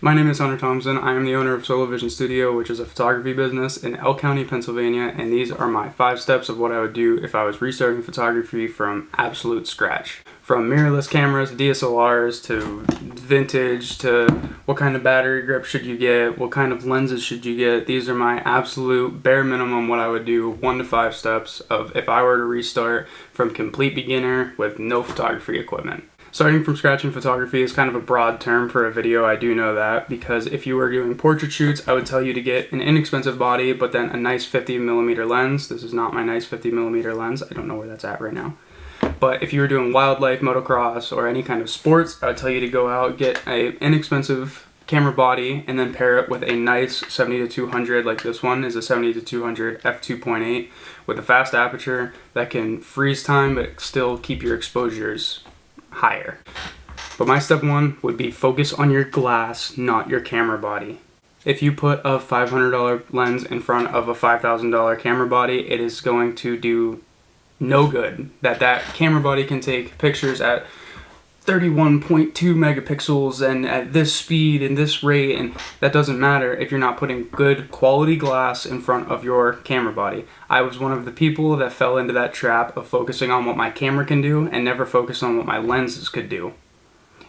My name is Hunter Thompson. I am the owner of Solo Vision Studio, which is a photography business in Elk County, Pennsylvania, and these are my 5 steps of what I would do if I was restarting photography from absolute scratch. From mirrorless cameras, DSLRs, to vintage, to what kind of battery grip should you get, what kind of lenses should you get. These are my absolute bare minimum what I would do, 1 to 5 steps of if I were to restart from complete beginner with no photography equipment. Starting from scratch in photography is kind of a broad term for a video, I do know that, because if you were doing portrait shoots, I would tell you to get an inexpensive body, but then a nice 50mm lens. This is not my nice 50mm lens, I don't know where that's at right now. But if you were doing wildlife, motocross, or any kind of sports, I would tell you to go out, get an inexpensive camera body, and then pair it with a nice 70-200, like this one is a 70-200 f2.8 with a fast aperture that can freeze time but still keep your exposures higher. But my step 1 would be focus on your glass, not your camera body. If you put a $500 lens in front of a $5,000 camera body, it is going to do no good. That camera body can take pictures at 31.2 megapixels and at this speed and this rate, and that doesn't matter if you're not putting good quality glass in front of your camera body. I was one of the people that fell into that trap of focusing on what my camera can do and never focused on what my lenses could do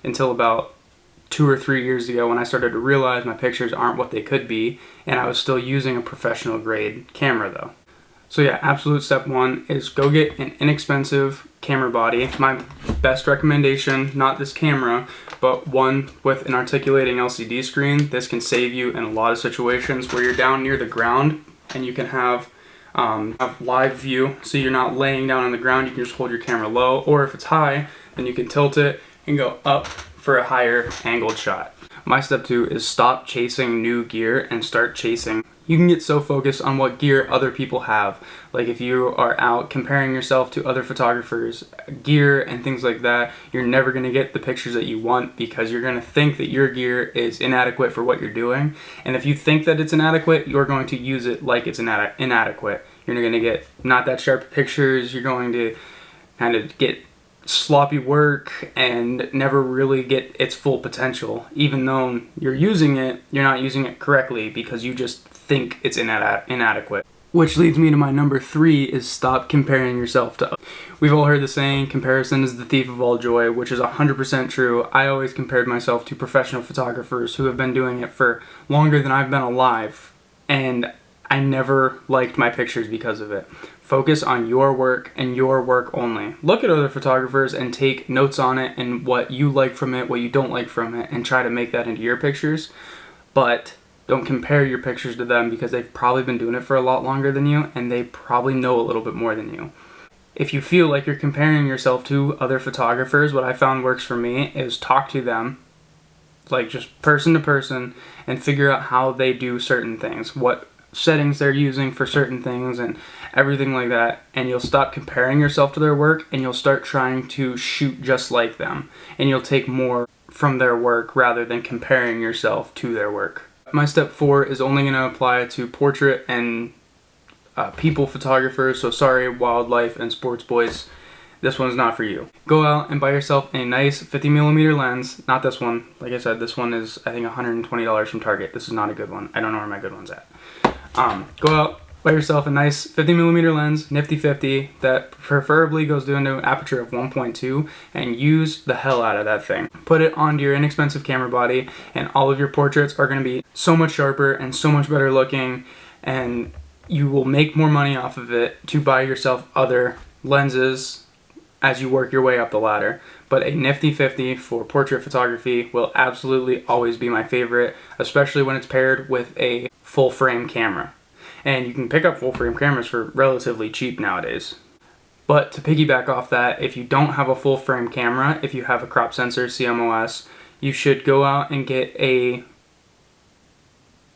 until about 2 or 3 years ago when I started to realize my pictures aren't what they could be, and I was still using a professional grade camera though. So yeah, absolute step 1 is go get an inexpensive camera body. My best recommendation, not this camera, but one with an articulating LCD screen. This can save you in a lot of situations where you're down near the ground and you can have live view, so you're not laying down on the ground, you can just hold your camera low, or if it's high, then you can tilt it and go up for a higher angled shot. My step 2 is stop chasing new gear and start chasing. You can get so focused on what gear other people have. Like if you are out comparing yourself to other photographers' gear and things like that, you're never going to get the pictures that you want because you're going to think that your gear is inadequate for what you're doing. And if you think that it's inadequate, you're going to use it like it's inadequate. You're going to get not that sharp pictures, you're going to kind of get sloppy work and never really get its full potential. Even though you're using it, you're not using it correctly because you just think it's inadequate. Which leads me to my number 3 is stop comparing yourself to others. We've all heard the saying, comparison is the thief of all joy, which is 100% true. I always compared myself to professional photographers who have been doing it for longer than I've been alive, and I never liked my pictures because of it. Focus on your work and your work only. Look at other photographers and take notes on it and what you like from it, what you don't like from it, and try to make that into your pictures. But don't compare your pictures to them because they've probably been doing it for a lot longer than you and they probably know a little bit more than you. If you feel like you're comparing yourself to other photographers, what I found works for me is talk to them, like just person to person, and figure out how they do certain things, what settings they're using for certain things and everything like that, and you'll stop comparing yourself to their work and you'll start trying to shoot just like them, and you'll take more from their work rather than comparing yourself to their work. My step 4 is only going to apply to portrait and people photographers, so sorry wildlife and sports boys, this one's not for you. Go out and buy yourself a nice 50mm lens, not this one, like I said, this one is I think $120 from Target. This is not a good one, I don't know where my good one's at. Go out, buy yourself a nice 50mm lens, nifty 50, that preferably goes down to an aperture of 1.2, and use the hell out of that thing. Put it onto your inexpensive camera body, and all of your portraits are going to be so much sharper and so much better looking, and you will make more money off of it to buy yourself other lenses as you work your way up the ladder. But a nifty 50 for portrait photography will absolutely always be my favorite, especially when it's paired with a full frame camera. And you can pick up full frame cameras for relatively cheap nowadays. But to piggyback off that, if you don't have a full frame camera, if you have a crop sensor, CMOS, you should go out and get a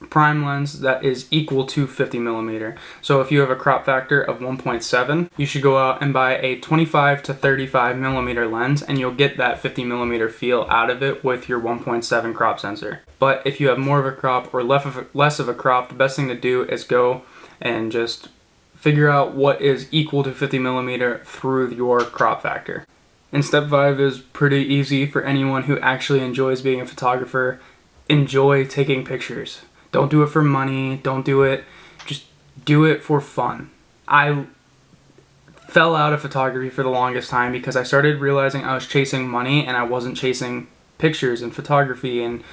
prime lens that is equal to 50mm. So if you have a crop factor of 1.7, you should go out and buy a 25 to 35mm lens, and you'll get that 50mm feel out of it with your 1.7 crop sensor. But if you have more of a crop or less of a crop, the best thing to do is go and just figure out what is equal to 50mm through your crop factor. And step 5 is pretty easy for anyone who actually enjoys being a photographer. enjoy taking pictures. Don't do it for money. Don't do it. Just do it for fun. I fell out of photography for the longest time because I started realizing I was chasing money and I wasn't chasing pictures and photography and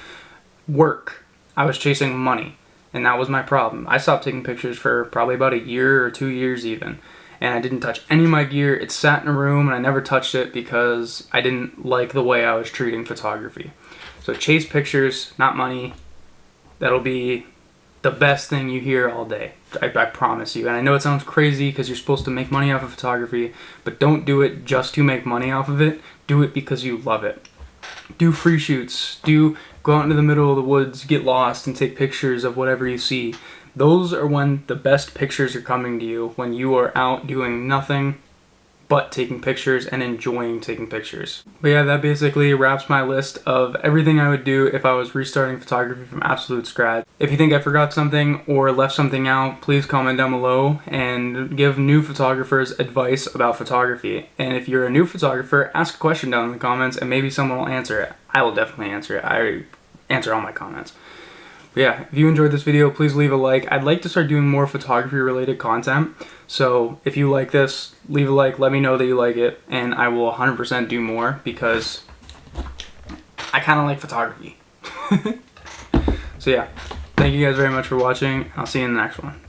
work. I was chasing money, and that was my problem. I stopped taking pictures for probably about a year or 2 years even, and I didn't touch any of my gear. It sat in a room and I never touched it because I didn't like the way I was treating photography. So chase pictures, not money. That'll be the best thing you hear all day. I promise you. And I know it sounds crazy because you're supposed to make money off of photography, but don't do it just to make money off of it. Do it because you love it. Do free shoots. Go out into the middle of the woods, get lost, and take pictures of whatever you see. Those are when the best pictures are coming to you, when you are out doing nothing but taking pictures and enjoying taking pictures. But yeah, that basically wraps my list of everything I would do if I was restarting photography from absolute scratch. If you think I forgot something or left something out, please comment down below and give new photographers advice about photography. And if you're a new photographer, ask a question down in the comments and maybe someone will answer it. I will definitely answer it. I answer all my comments. But yeah, if you enjoyed this video, please leave a like. I'd like to start doing more photography related content. So if you like this, leave a like, let me know that you like it, and I will 100% do more because I kind of like photography. So yeah, thank you guys very much for watching. I'll see you in the next one.